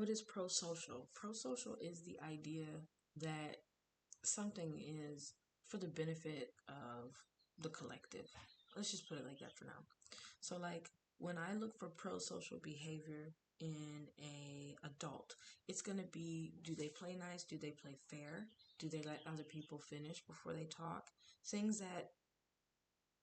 What is pro-social? Pro-social is the idea that something is for the benefit of the collective. Let's just put it like that for now. So like when I look for pro-social behavior in a adult, it's going to be, do they play nice? Do they play fair? Do they let other people finish before they talk? Things that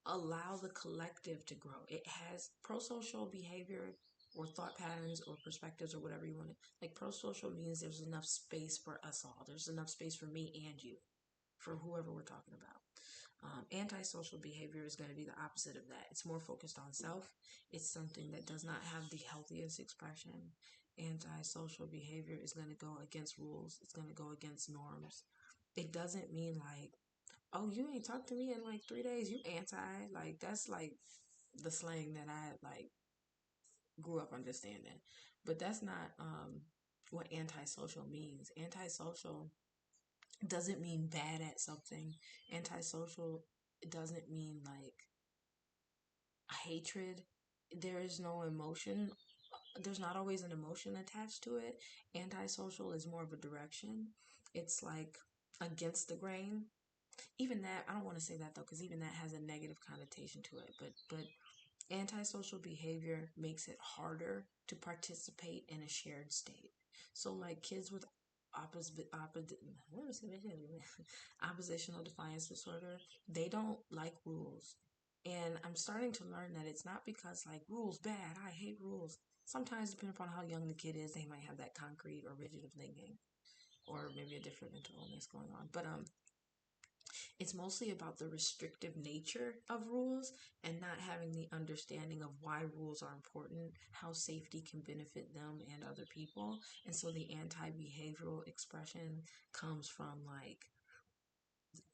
allow the collective to grow. It has pro-social behavior or thought patterns or perspectives or whatever you want to, like pro-social means there's enough space for us all. There's enough space for me and you, for whoever we're talking about. Antisocial behavior is going to be the opposite of that. It's more focused on self. It's something that does not have the healthiest expression. Antisocial behavior is going to go against rules. It's going to go against norms. It doesn't mean like, oh, you ain't talked to me in like 3 days. You anti. Like, that's like the slang that I like grew up understanding. But that's not what antisocial means. Antisocial doesn't mean bad at something. Antisocial doesn't mean like hatred. There is no emotion. There's not always an emotion attached to it. Antisocial is more of a direction. It's like against the grain. Even that, I don't want to say that though, because even that has a negative connotation to it. But antisocial behavior makes it harder to participate in a shared state. So like kids with oppositional defiance disorder, they don't like rules. And I'm starting to learn that it's not because like rules bad, I hate rules. Sometimes depending upon how young the kid is, they might have that concrete or rigid of thinking, or maybe a different mental illness going on. But it's mostly about the restrictive nature of rules and not having the understanding of why rules are important, how safety can benefit them and other people. And so the anti-behavioral expression comes from like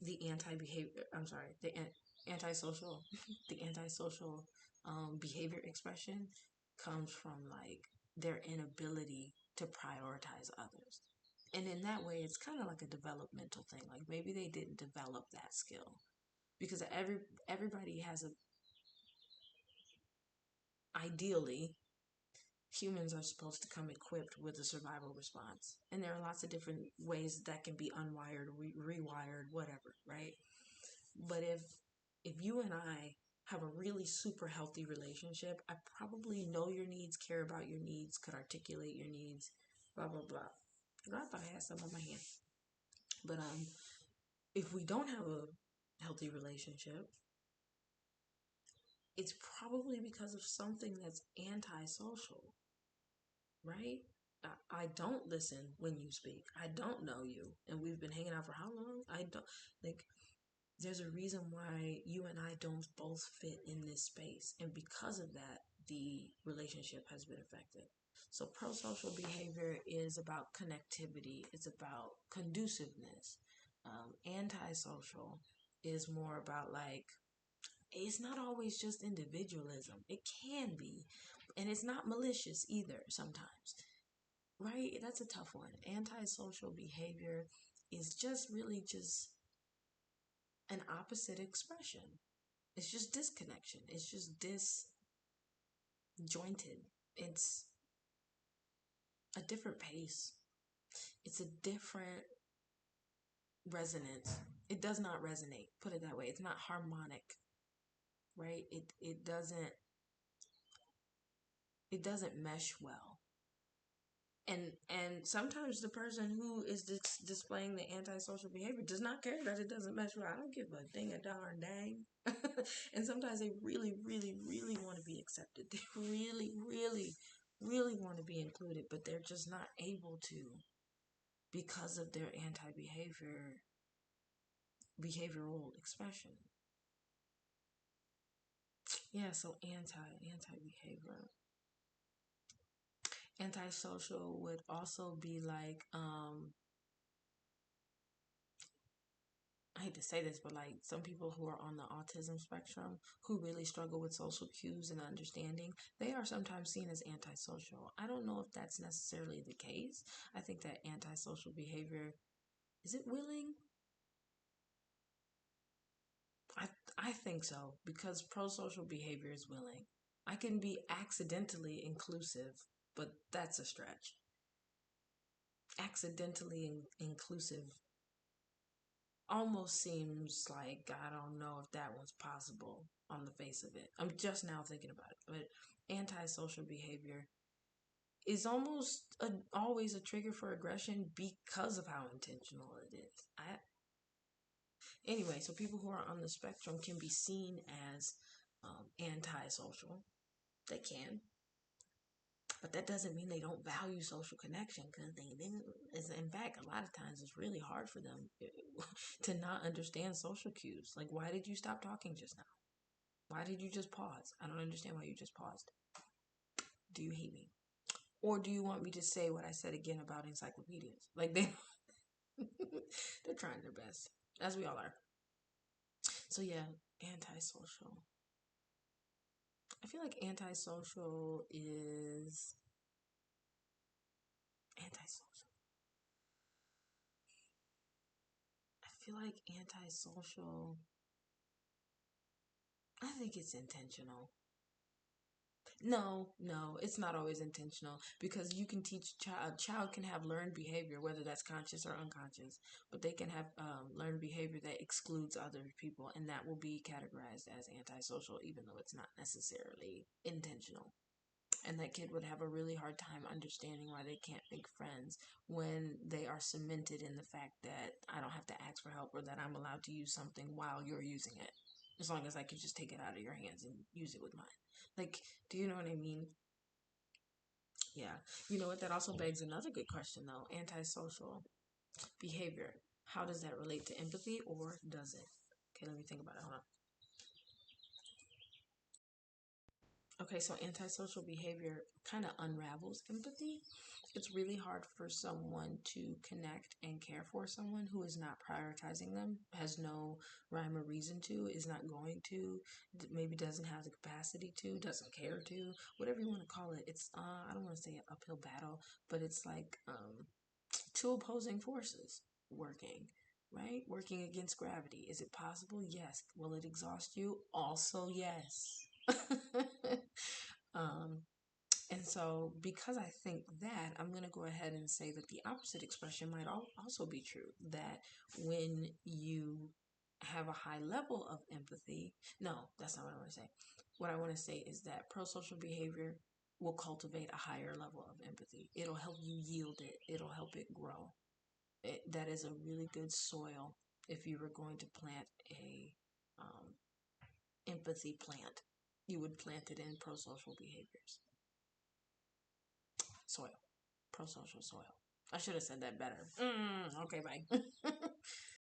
the anti-behavior, I'm sorry, the antisocial, the antisocial behavior expression comes from like their inability to prioritize others. And in that way, it's kind of like a developmental thing. Like maybe they didn't develop that skill because everybody has a ideally humans are supposed to come equipped with a survival response, and there are lots of different ways that can be unwired, rewired, whatever, right? But if you and I have a really super healthy relationship, I probably know your needs, care about your needs, could articulate your needs, blah blah blah. I thought I had some on my hand. But if we don't have a healthy relationship, it's probably because of something that's antisocial, right? I don't listen when you speak. I don't know you. And we've been hanging out for how long? I don't, like, there's a reason why you and I don't both fit in this space. And because of that, the relationship has been affected. So pro-social behavior is about connectivity. It's about conduciveness. Antisocial is more about like, it's not always just individualism. It can be. And it's not malicious either sometimes. Right? That's a tough one. Antisocial behavior is just really just an opposite expression. It's just disconnection. It's just disjointed. It's a different pace. It's a different resonance. It does not resonate. Put it that way. It's not harmonic, right? It doesn't mesh well. And sometimes the person who is displaying the antisocial behavior does not care that it doesn't mesh well. I don't give a ding a darn dang. And sometimes they really, really, really want to be accepted. They really, really, really want to be included, but they're just not able to because of their behavioral expression. Yeah, so anti behavior. Antisocial would also be like I hate to say this, but like some people who are on the autism spectrum who really struggle with social cues and understanding, they are sometimes seen as antisocial. I don't know if that's necessarily the case. I think that antisocial behavior, is it willing? I I think so because pro-social behavior is willing. I can be accidentally inclusive, but that's a stretch. accidentally inclusive almost seems like I don't know if that was possible on the face of it. I'm just now thinking about it, but antisocial behavior is always a trigger for aggression because of how intentional it is. Anyway, so people who are on the spectrum can be seen as antisocial. They can, but that doesn't mean they don't value social connection because in fact, a lot of times it's really hard for them to not understand social cues. Like, why did you stop talking just now? Why did you just pause? I don't understand why you just paused. Do you hate me? Or do you want me to say what I said again about encyclopedias? Like, they're trying their best, as we all are. So yeah, antisocial. I feel like antisocial is antisocial. I feel like antisocial. I think it's intentional. No, it's not always intentional because you can teach a child can have learned behavior, whether that's conscious or unconscious, but they can have learned behavior that excludes other people, and that will be categorized as antisocial, even though it's not necessarily intentional. And that kid would have a really hard time understanding why they can't make friends when they are cemented in the fact that I don't have to ask for help or that I'm allowed to use something while you're using it. As long as I can just take it out of your hands and use it with mine. Like, do you know what I mean? Yeah. You know what? That also begs another good question, though. Antisocial behavior. How does that relate to empathy or does it? Okay, let me think about it. Hold on. Okay, so antisocial behavior kind of unravels empathy. It's really hard for someone to connect and care for someone who is not prioritizing them, has no rhyme or reason to, is not going to, maybe doesn't have the capacity to, doesn't care to, whatever you want to call it. It's I don't want to say an uphill battle, but it's like two opposing forces working. Right? Working against gravity. Is it possible? Yes. Will it exhaust you? Also, yes. um, and so, because I think that, I'm going to go ahead and say that the opposite expression might also be true. That when you have a high level of empathy, no, that's not what I want to say. What I want to say is that pro-social behavior will cultivate a higher level of empathy. It'll help you yield it, it'll help it grow. That is a really good soil if you were going to plant a um, empathy plant. You would plant it in pro-social behaviors. Soil. Pro-social soil. I should have said that better. Okay, bye.